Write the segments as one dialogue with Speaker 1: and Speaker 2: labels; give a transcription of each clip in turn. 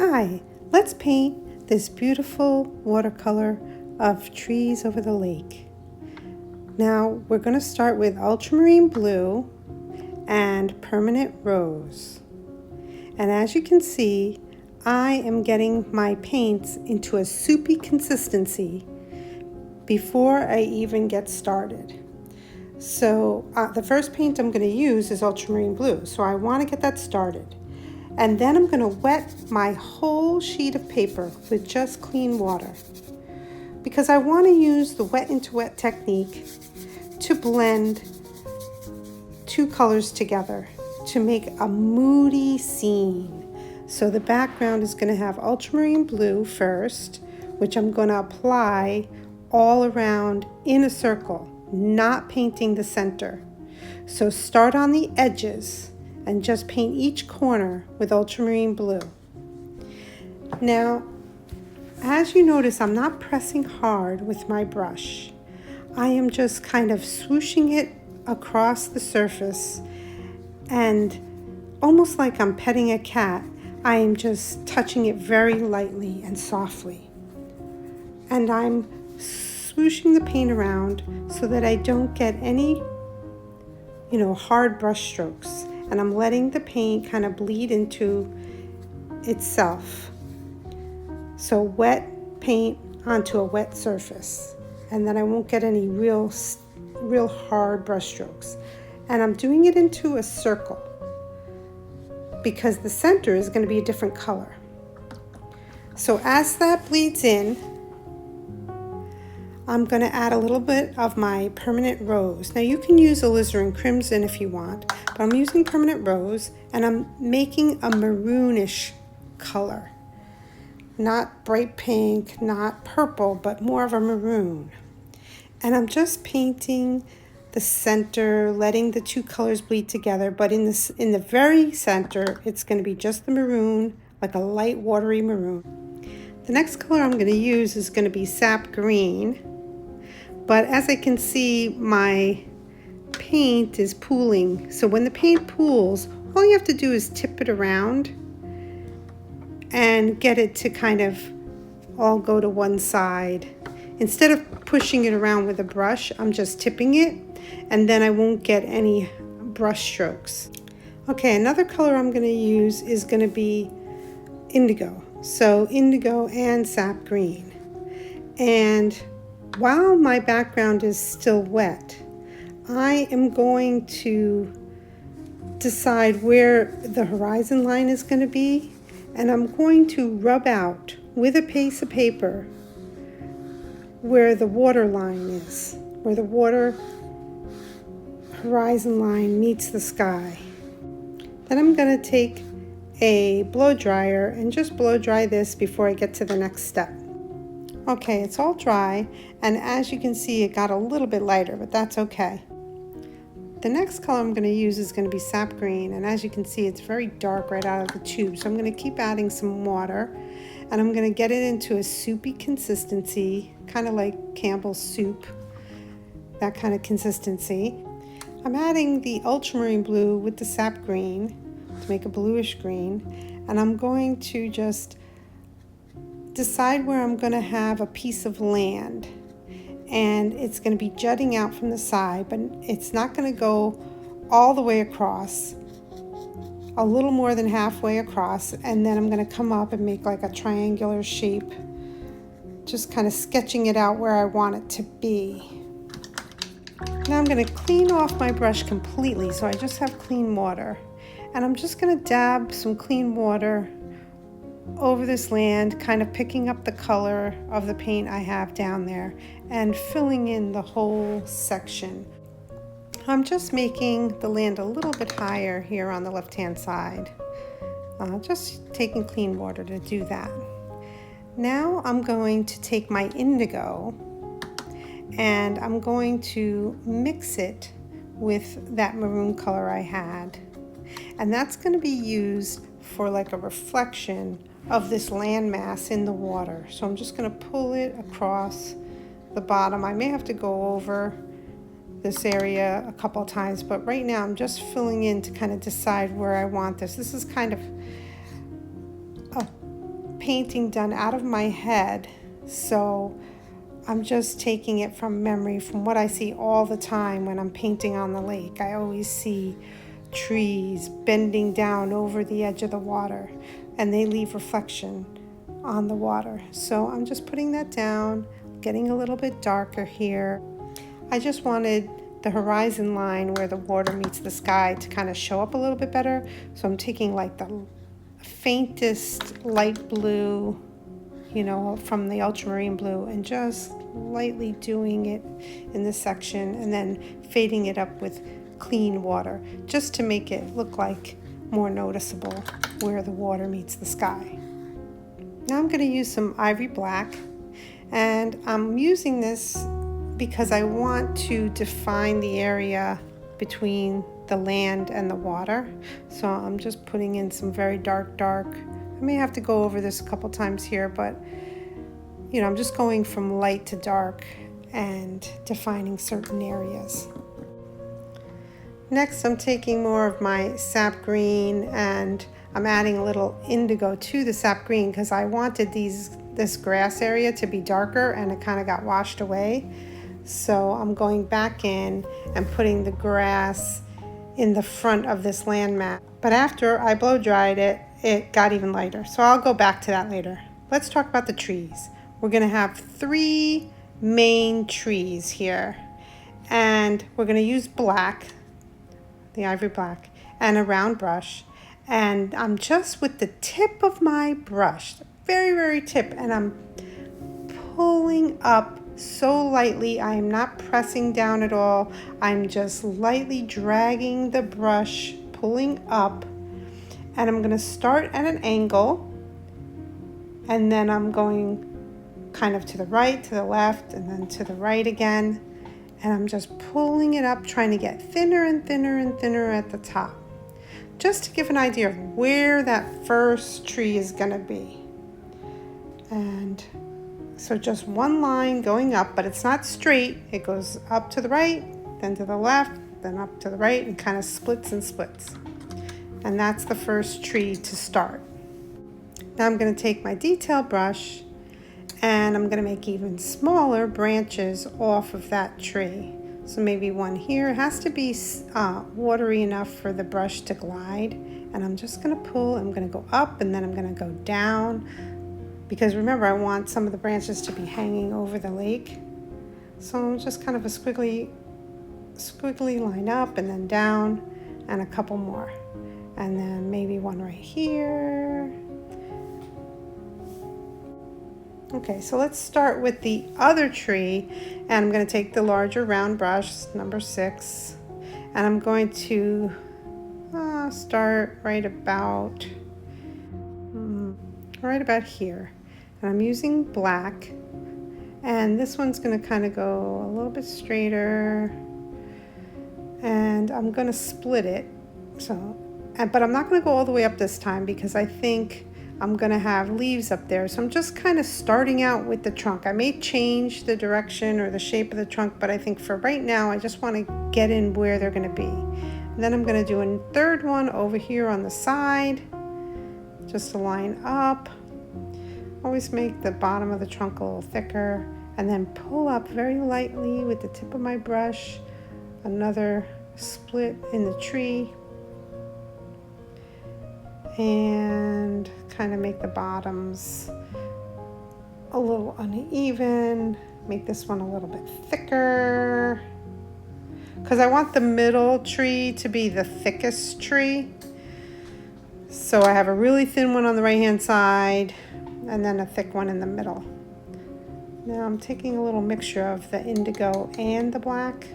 Speaker 1: Hi, let's paint this beautiful watercolor of trees over the lake. Now we're going to start with ultramarine blue and permanent rose. And as you can see, I am getting my paints into a soupy consistency before I even get started. So the first paint I'm going to use is ultramarine blue, so I want to get that started. And then I'm going to wet my whole sheet of paper with just clean water, because I want to use the wet into wet technique to blend two colors together to make a moody scene. So the background is going to have ultramarine blue first, which I'm going to apply all around in a circle, not painting the center. So start on the edges and just paint each corner with ultramarine blue. Now, as you notice, I'm not pressing hard with my brush. I am just kind of swooshing it across the surface, and almost like I'm petting a cat, I am just touching it very lightly and softly. And I'm swooshing the paint around so that I don't get any, hard brush strokes. And I'm letting the paint kind of bleed into itself. So wet paint onto a wet surface, and then I won't get any real hard brush strokes. And I'm doing it into a circle because the center is going to be a different color. So as that bleeds in, I'm going to add a little bit of my permanent rose. Now you can use alizarin crimson if you want, but I'm using permanent rose, and I'm making a maroonish color. Not bright pink, not purple, but more of a maroon. And I'm just painting the center, letting the two colors bleed together, but in the very center, it's going to be just the maroon, like a light watery maroon. The next color I'm going to use is going to be sap green. But as I can see, my paint is pooling. So when the paint pools, all you have to do is tip it around and get it to kind of all go to one side. Instead of pushing it around with a brush, I'm just tipping it, and then I won't get any brush strokes. Okay, another color I'm going to use is going to be indigo. So indigo and sap green. And while my background is still wet, I am going to decide where the horizon line is going to be, and I'm going to rub out with a piece of paper where the water line is, where the water horizon line meets the sky. Then I'm going to take a blow dryer and just blow dry this before I get to the next step. Okay, it's all dry, and as you can see, it got a little bit lighter, but that's okay. The next color I'm going to use is going to be sap green, and as you can see, it's very dark right out of the tube, so I'm going to keep adding some water, and I'm going to get it into a soupy consistency, kind of like Campbell's soup, that kind of consistency. I'm adding the ultramarine blue with the sap green to make a bluish green, and I'm going to just decide where I'm going to have a piece of land, and it's going to be jutting out from the side, but it's not going to go all the way across, a little more than halfway across, and then I'm going to come up and make like a triangular shape, just kind of sketching it out where I want it to be. Now I'm going to clean off my brush completely, so I just have clean water, and I'm just going to dab some clean water over this land, kind of picking up the color of the paint I have down there and filling in the whole section. I'm just making the land a little bit higher here on the left-hand side. Just taking clean water to do that. Now I'm going to take my indigo and I'm going to mix it with that maroon color I had. And that's going to be used for like a reflection of this landmass in the water. So I'm just going to pull it across the bottom. I may have to go over this area a couple of times, but right now I'm just filling in to kind of decide where I want this. This is kind of painting done out of my head, so I'm just taking it from memory, from what I see all the time when I'm painting on the lake. I always see trees bending down over the edge of the water, and they leave reflection on the water. So I'm just putting that down, getting a little bit darker here. I just wanted the horizon line where the water meets the sky to kind of show up a little bit better. So I'm taking like the faintest light blue, you know, from the ultramarine blue, and just lightly doing it in this section, and then fading it up with clean water just to make it look like more noticeable where the water meets the sky. Now I'm going to use some ivory black, and I'm using this because I want to define the area between the land and the water. So I'm just putting in some very dark. I may have to go over this a couple times here, but you know, I'm just going from light to dark and defining certain areas. Next, I'm taking more of my sap green, and I'm adding a little indigo to the sap green because I wanted this grass area to be darker, and it kind of got washed away. So I'm going back in and putting the grass in the front of this landmat. But after I blow dried it, it got even lighter. So I'll go back to that later. Let's talk about the trees. We're going to have 3 main trees here, and we're going to use black, the ivory black, and a round brush. And I'm just with the tip of my brush, very tip, and I'm pulling up so lightly. I am not pressing down at all. I'm just lightly dragging the brush, pulling up, and I'm going to start at an angle, and then I'm going kind of to the right, to the left, and then to the right again, and I'm just pulling it up, trying to get thinner and thinner and thinner at the top, just to give an idea of where that first tree is going to be. And so just one line going up, but it's not straight. It goes up to the right, then to the left, then up to the right, and kind of splits and splits. And that's the first tree to start. Now I'm going to take my detail brush, and I'm going to make even smaller branches off of that tree. So maybe one here. It has to be watery enough for the brush to glide. And I'm just going to pull. I'm going to go up, and then I'm going to go down. Because remember, I want some of the branches to be hanging over the lake. So I'm just kind of a squiggly line up, and then down, and a couple more. And then maybe one right here. Okay, so let's start with the other tree, and I'm going to take the larger round brush, number 6, and I'm going to start right about here. And I'm using black, and this one's going to kind of go a little bit straighter, and I'm going to split it. But I'm not going to go all the way up this time because I think I'm going to have leaves up there. So I'm just kind of starting out with the trunk. I may change the direction or the shape of the trunk, but I think for right now, I just want to get in where they're going to be. And then I'm going to do a third one over here on the side, just to line up. Always make the bottom of the trunk a little thicker, and then pull up very lightly with the tip of my brush, another split in the tree, and kind of make the bottoms a little uneven. Make this one a little bit thicker because I want the middle tree to be the thickest tree. So I have a really thin one on the right hand side and then a thick one in the middle. Now I'm taking a little mixture of the indigo and the black,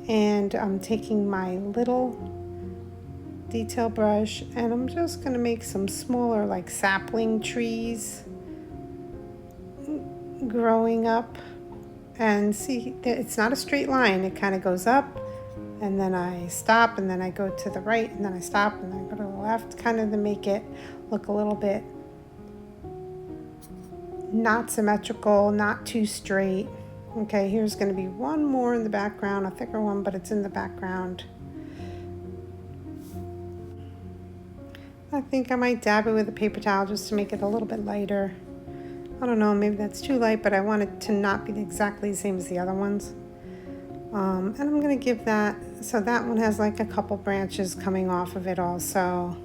Speaker 1: and I'm taking my little detail brush, and I'm just going to make some smaller like sapling trees growing up. And see, it's not a straight line. It kind of goes up, and then I stop, and then I go to the right, and then I stop, and then I go to the left, kind of to make it look a little bit not symmetrical, not too straight. Okay, here's going to be one more in the background, a thicker one, but it's in the background. I think I might dab it with a paper towel just to make it a little bit lighter. I don't know, maybe that's too light, but I want it to not be exactly the same as the other ones. And I'm gonna give that, so that one has like a couple branches coming off of it also.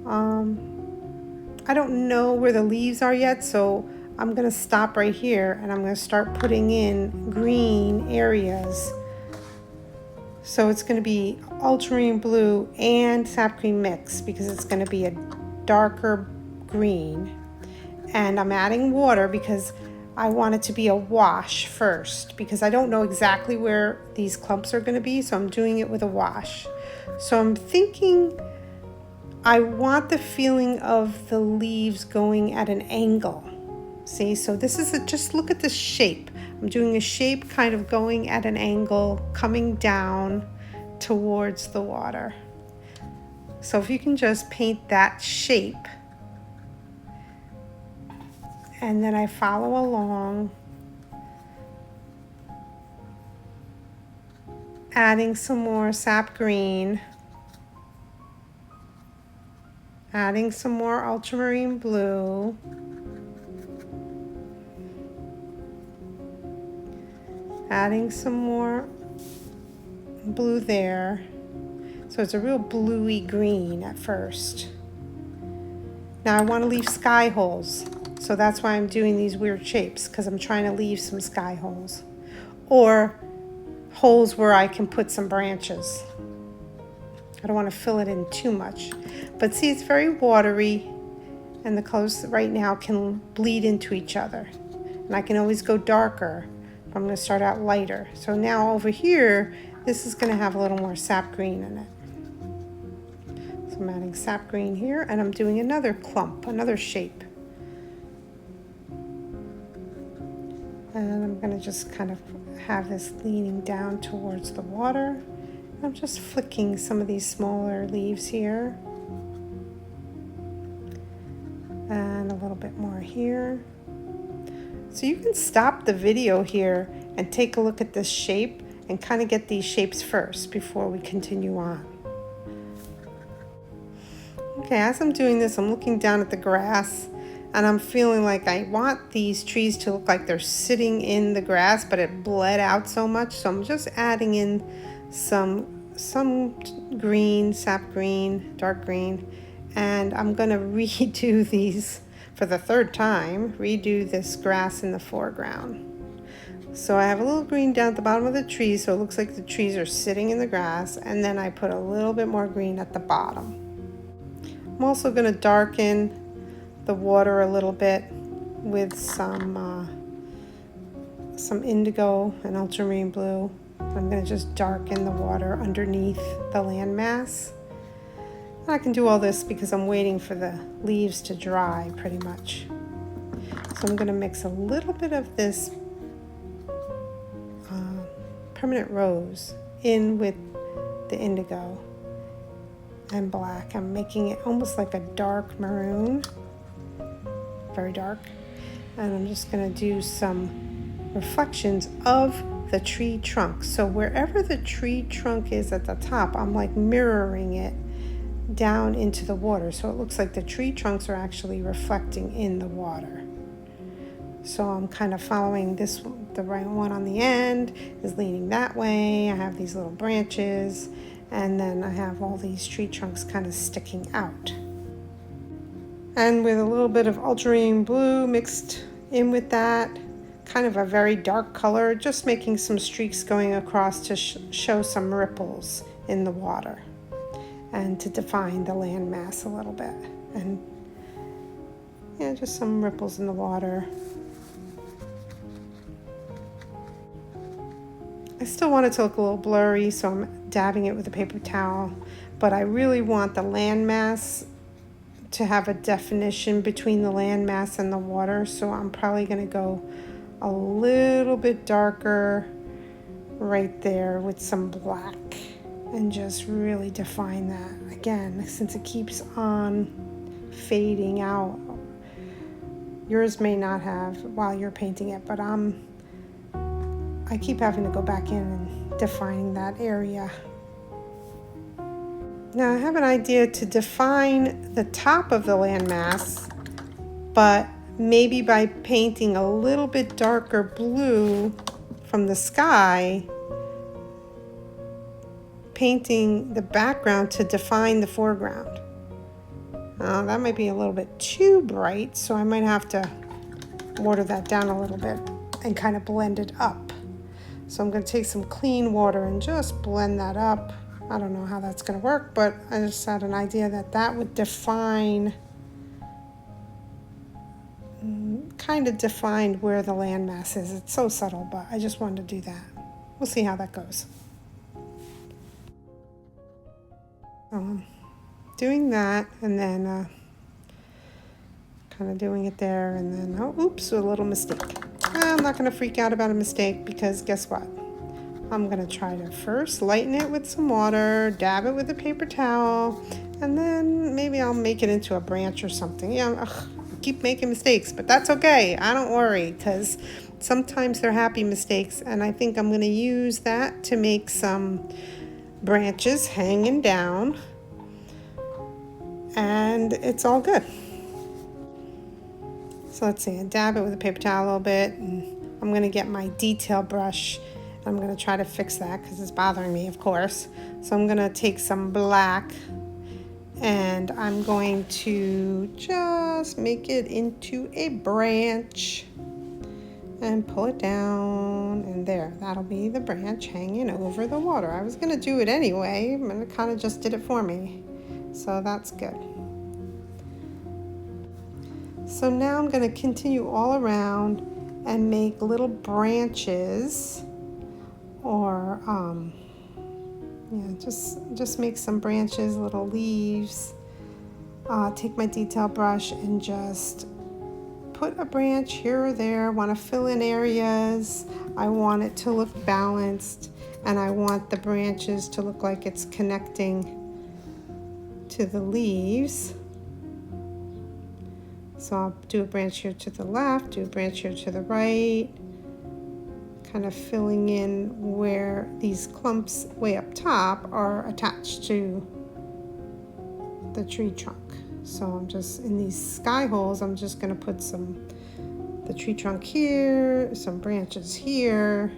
Speaker 1: I don't know where the leaves are yet, so I'm gonna stop right here and I'm gonna start putting in green areas. So it's gonna be ultramarine blue and sap green mix because it's gonna be a darker green. And I'm adding water because I want it to be a wash first because I don't know exactly where these clumps are gonna be, so I'm doing it with a wash. So I'm thinking I want the feeling of the leaves going at an angle. See, so this is just look at the shape. I'm doing a shape kind of going at an angle, coming down towards the water. So if you can just paint that shape, and then I follow along, adding some more sap green, adding some more ultramarine blue, adding some more blue there. So it's a real bluey green at first. Now I want to leave sky holes. So that's why I'm doing these weird shapes, because I'm trying to leave some sky holes. Or holes where I can put some branches. I don't want to fill it in too much. But see, it's very watery, and the colors right now can bleed into each other. And I can always go darker. I'm going to start out lighter. So now over here, this is going to have a little more sap green in it. So I'm adding sap green here, and I'm doing another clump, another shape. And I'm going to just kind of have this leaning down towards the water. I'm just flicking some of these smaller leaves here. And a little bit more here. So you can stop the video here and take a look at this shape and kind of get these shapes first before we continue on. Okay, as I'm doing this, I'm looking down at the grass and I'm feeling like I want these trees to look like they're sitting in the grass, but it bled out so much. So I'm just adding in some green, sap green, dark green, and I'm gonna redo these for the third time, redo this grass in the foreground. So I have a little green down at the bottom of the tree, so it looks like the trees are sitting in the grass, and then I put a little bit more green at the bottom. I'm also gonna darken the water a little bit with some indigo and ultramarine blue. I'm going to just darken the water underneath the landmass. And I can do all this because I'm waiting for the leaves to dry pretty much. So I'm going to mix a little bit of this permanent rose in with the indigo and black. I'm making it almost like a dark maroon. Very dark, and I'm just going to do some reflections of the tree trunk. So wherever the tree trunk is at the top, I'm like mirroring it down into the water, so it looks like the tree trunks are actually reflecting in the water. So I'm kind of following this, the right one on the end is leaning that way. I have these little branches, and then I have all these tree trunks kind of sticking out. And with a little bit of ultramarine blue mixed in with that, kind of a very dark color, just making some streaks going across to show some ripples in the water and to define the landmass a little bit. And yeah, just some ripples in the water. I still want it to look a little blurry, so I'm dabbing it with a paper towel, but I really want the landmass to have a definition between the landmass and the water, so I'm probably going to go a little bit darker right there with some black and just really define that. Again, since it keeps on fading out, yours may not have while you're painting it, but I keep having to go back in and defining that area. Now I have an idea to define the top of the landmass, but maybe by painting a little bit darker blue from the sky, painting the background to define the foreground. That might be a little bit too bright, so I might have to water that down a little bit and kind of blend it up. So I'm going to take some clean water and just blend that up. I don't know how that's going to work, but I just had an idea that that would define, kind of define where the landmass is. It's so subtle, but I just wanted to do that. We'll see how that goes. Doing that, and then kind of doing it there, and then, oh, oops, a little mistake. I'm not going to freak out about a mistake, because guess what? I'm going to try to first lighten it with some water, dab it with a paper towel, and then maybe I'll make it into a branch or something. Yeah, I keep making mistakes, but that's okay. I don't worry, because sometimes they're happy mistakes, and I think I'm going to use that to make some branches hanging down, and it's all good. So let's see, I dab it with a paper towel a little bit, and I'm going to get my detail brush. I'm going to try to fix that because it's bothering me, of course. So I'm going to take some black, and I'm going to just make it into a branch and pull it down, and there, that'll be the branch hanging over the water. I was going to do it anyway, and it kind of just did it for me. So that's good. So now I'm going to continue all around and make little branches, or just make some branches, little leaves. Take my detail brush and just put a branch here or there. I want to fill in areas. I want it to look balanced, and I want the branches to look like it's connecting to the leaves. So I'll do a branch here to the left, do a branch here to the right, kind of filling in where these clumps way up top are attached to the tree trunk. So I'm just, in these sky holes, I'm just going to put the tree trunk here, some branches here,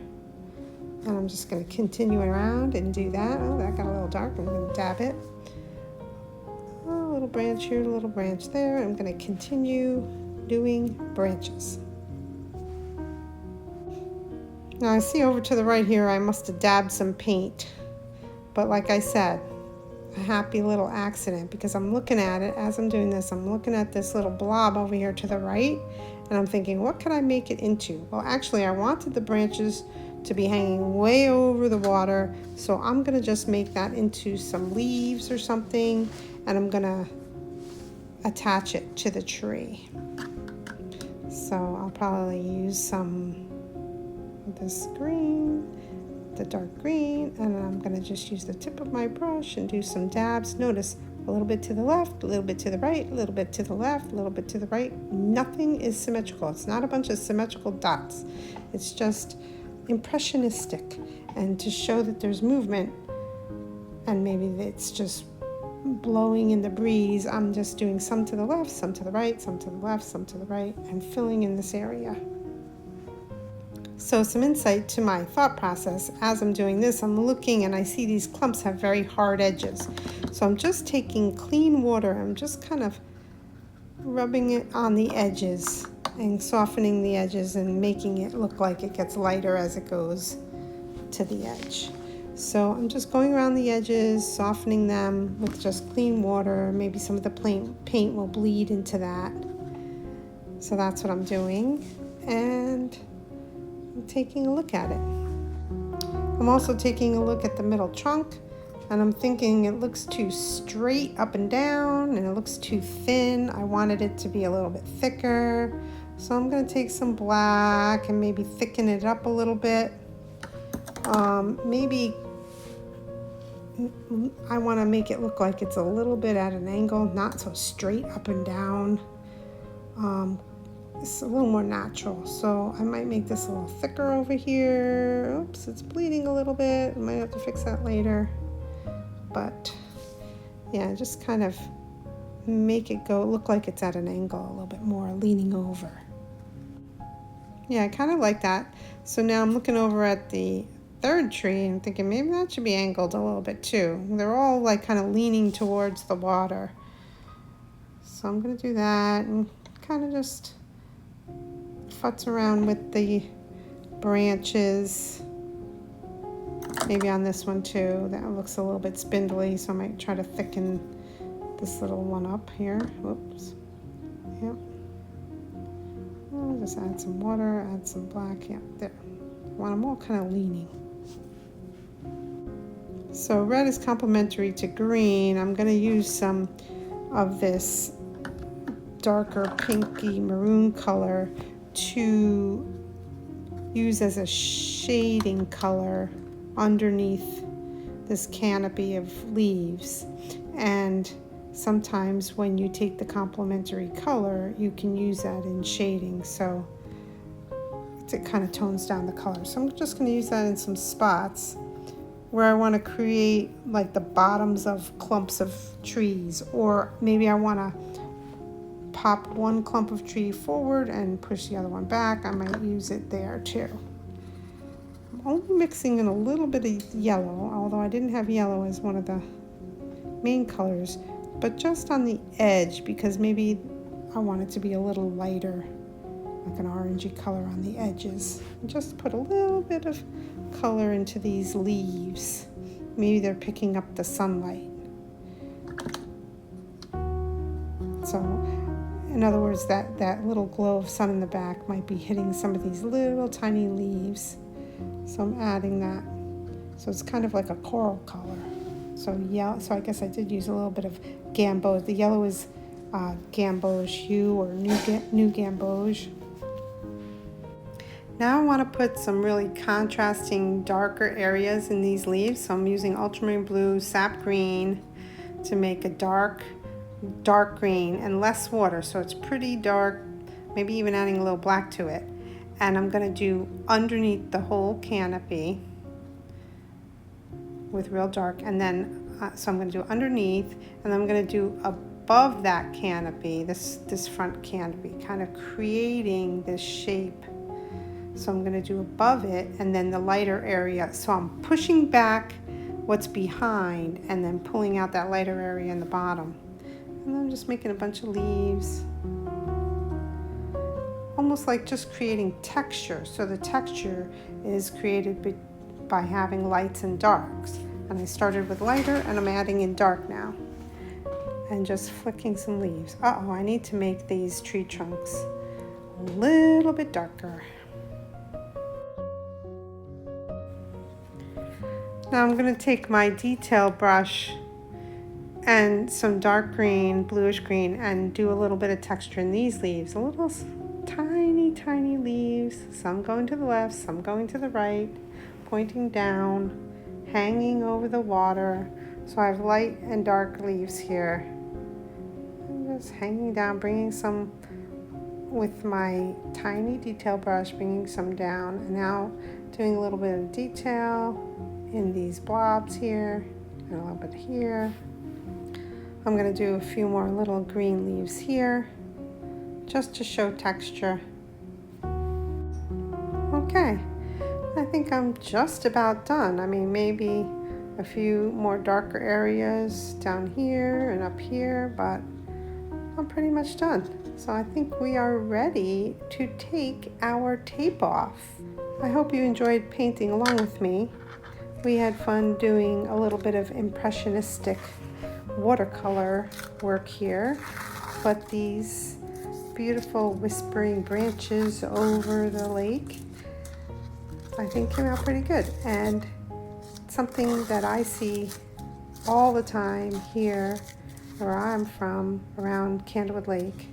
Speaker 1: and I'm just going to continue around and do that. Oh, that got a little dark. I'm going to dab it. A little branch here, a little branch there. I'm going to continue doing branches. Now I see over to the right here, I must have dabbed some paint, but like I said, a happy little accident, because I'm looking at it as I'm doing this. I'm looking at this little blob over here to the right, and I'm thinking, what could I make it into? Well, actually, I wanted the branches to be hanging way over the water, so I'm going to just make that into some leaves or something, and I'm going to attach it to the tree. So I'll probably use some of this green, the dark green, and I'm going to just use the tip of my brush and do some dabs. Notice a little bit to the left, a little bit to the right, a little bit to the left, a little bit to the right. Nothing is symmetrical. It's not a bunch of symmetrical dots. It's just impressionistic, and to show that there's movement, and maybe it's just blowing in the breeze, I'm just doing some to the left, some to the right, some to the left, some to the right, and filling in this area. So some insight to my thought process as I'm doing this, I'm looking and I see these clumps have very hard edges. So I'm just taking clean water, I'm just kind of rubbing it on the edges and softening the edges and making it look like it gets lighter as it goes to the edge. So I'm just going around the edges, softening them with just clean water. Maybe some of the paint will bleed into that. So that's what I'm doing. And I'm taking a look at it. I'm also taking a look at the middle trunk, and I'm thinking it looks too straight up and down, and it looks too thin. I wanted it to be a little bit thicker. So I'm going to take some black and maybe thicken it up a little bit. Maybe I want to make it look like it's a little bit at an angle, not so straight up and down. It's a little more natural, so I might make this a little thicker over here. Oops, it's bleeding a little bit. I might have to fix that later. But Yeah, just kind of make it look like it's at an angle a little bit more, leaning over. Yeah, I kind of like that. So now I'm looking over at the third tree and thinking maybe that should be angled a little bit too. They're all like kind of leaning towards the water. So I'm going to do that and kind of just futz around with the branches. Maybe on this one too. That looks a little bit spindly, so I might try to thicken this little one up here. Whoops. Yep. I'll just add some water, add some black. Yeah, there. I want them all kind of leaning. So red is complementary to green. I'm going to use some of this darker pinky maroon color to use as a shading color underneath this canopy of leaves. And sometimes when you take the complementary color, you can use that in shading, so it kind of tones down the color. So I'm just going to use that in some spots where I want to create like the bottoms of clumps of trees, or maybe I want to pop one clump of tree forward and push the other one back. I might use it there too. I'm only mixing in a little bit of yellow, although I didn't have yellow as one of the main colors, but just on the edge, because maybe I want it to be a little lighter, like an orangey color on the edges. Just put a little bit of color into these leaves. Maybe they're picking up the sunlight. So in other words, that little glow of sun in the back might be hitting some of these little tiny leaves. So I'm adding that. So it's kind of like a coral color. So yeah, so I guess I did use a little bit of gamboge. The yellow is gamboge hue or new gamboge. Now I want to put some really contrasting darker areas in these leaves. So I'm using ultramarine blue, sap green to make a dark green and less water. So it's pretty dark, maybe even adding a little black to it. And I'm going to do underneath the whole canopy with real dark, and then so I'm going to do underneath, and then I'm going to do above that canopy, this front canopy, kind of creating this shape. So I'm going to do above it, and then the lighter area. So I'm pushing back what's behind and then pulling out that lighter area in the bottom. And I'm just making a bunch of leaves, almost like just creating texture. So the texture is created by having lights and darks. And I started with lighter and I'm adding in dark now. And just flicking some leaves. Uh-oh, I need to make these tree trunks a little bit darker. Now I'm going to take my detail brush and some dark green, bluish green, and do a little bit of texture in these leaves. A little tiny leaves, some going to the left, some going to the right, pointing down, hanging over the water. So I have light and dark leaves here. I'm just hanging down, bringing some with my tiny detail brush, bringing some down, and now doing a little bit of detail in these blobs here and a little bit here. I'm going to do a few more little green leaves here just to show texture. Okay, I think I'm just about done. I mean, maybe a few more darker areas down here and up here, but I'm pretty much done. So I think we are ready to take our tape off. I hope you enjoyed painting along with me. We had fun doing a little bit of impressionistic watercolor work here, but these beautiful whispering branches over the lake I think came out pretty good, and something that I see all the time here where I'm from around Candlewood Lake